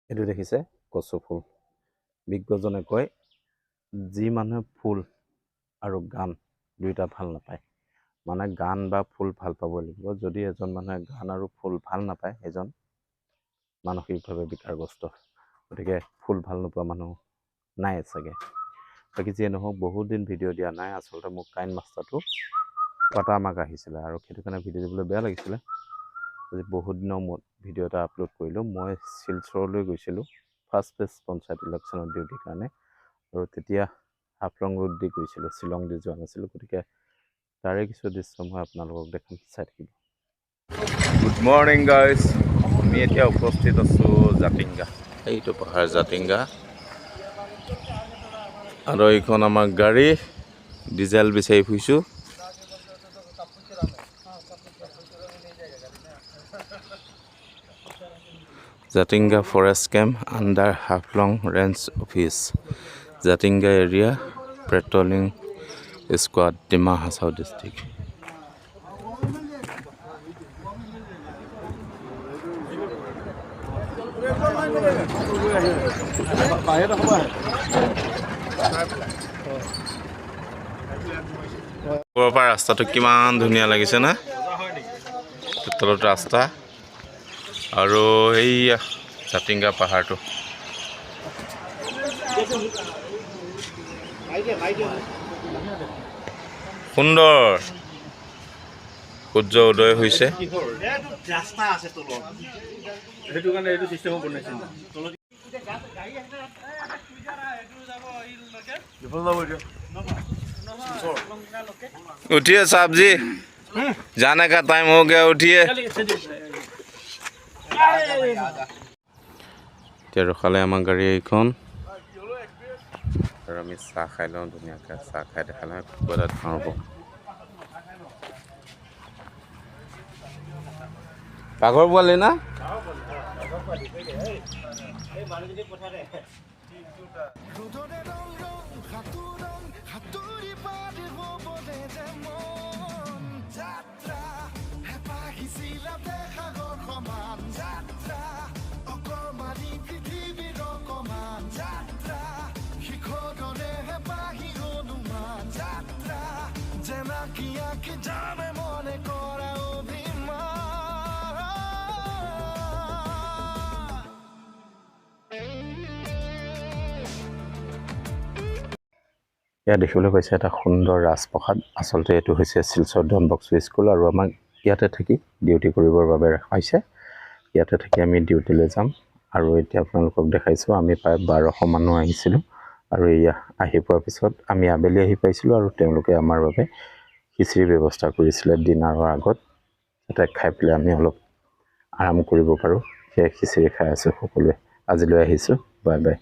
এইটো দেখিছে কচু ফুল। বিজ্ঞজনে কয় যি মানুহে ফুল আৰু গান দুইটা ভাল নাপায়, মানে গান বা ফুল ভাল পাব লাগিব। যদি এজন মানুহে গান আৰু ফুল ভাল নাপায়, এজন মানসিকভাৱে বিকাৰগ্ৰস্ত। গতিকে ফুল ভাল নোপোৱা মানুহ নাই চাগে। বাকী যিয়ে নহওক, বহুত দিন ভিডিঅ' দিয়া নাই। আচলতে মোক কাইন মাষ্টাৰটো আমাক আহিছিলে আৰু সেইটো কাৰণে ভিডিঅ' দিবলৈ বেয়া লাগিছিলে। আজি বহুত দিনৰ মূৰত ভিডিঅ' এটা আপলোড কৰিলোঁ। মই শিলচৰলৈ গৈছিলোঁ ফাৰ্ষ্ট ফেজ পঞ্চায়ত ইলেকশ্যনৰ ডিউটিৰ কাৰণে, আৰু তেতিয়া হাফলং ৰোড দি গৈছিলোঁ, শ্বিলং দি যোৱা নাছিলোঁ। গতিকে তাৰে কিছু দৃশ্য মই আপোনালোকক দেখাম, চাই থাকিব। Good morning guys. আমি এতিয়া উপস্থিত আছোঁ জাতিংগা। এইটো পাহাৰ জাতিংগা, আৰু এইখন আমাৰ গাড়ী। ডিজেল বিচাৰি ফুৰিছোঁ। Jatinga forest camp under Haflong range office, Jatinga area patrolling squad, Dima Hasao district. ওপৰৰ পৰা ৰাস্তাটো কিমান ধুনীয়া লাগিছে না? তলত ৰাস্তা আৰু এইয়া জাতিংগা পাহাৰটো। সুন্দৰ সূৰ্য উদয় হৈছে। उठिए साहब जी, जाने का टाइम हो गया, उठिए। এতিয়া ৰখালে আমাৰ গাড়ী এইখন, আৰু আমি চাহ খাই লওঁ ধুনীয়াকৈ। চাহ খাই দেখালে খুব এটা খাওঁ হ'ব। পাঘৰ পোৱালি না? ইয়াত দেখিবলৈ পাইছে এটা সুন্দৰ ৰাজপ্ৰসাদ। আচলতে এইটো হৈছে শিলচৰ ডন বস্কো স্কুল, আৰু আমাক ইয়াতে থাকি ডিউটি কৰিবৰ বাবে ৰখা হৈছে। ইয়াতে থাকি আমি ডিউটিলৈ যাম। আৰু এতিয়া আপোনালোকক দেখাইছোঁ আমি প্ৰায় 1200 মানুহ আহিছিলোঁ, আৰু এয়া আহি পোৱাৰ পিছত আমি আবেলি আহি পাইছিলোঁ, আৰু তেওঁলোকে আমাৰ বাবে খিচিৰিৰ ব্যৱস্থা কৰিছিলে ডিনাৰৰ আগত, যাতে খাই পেলাই আমি অলপ আৰাম কৰিব পাৰোঁ। সেয়ে খিচিৰি খাই আছোঁ সকলোৱে। আজিলৈ আহিছোঁ, বাই বাই।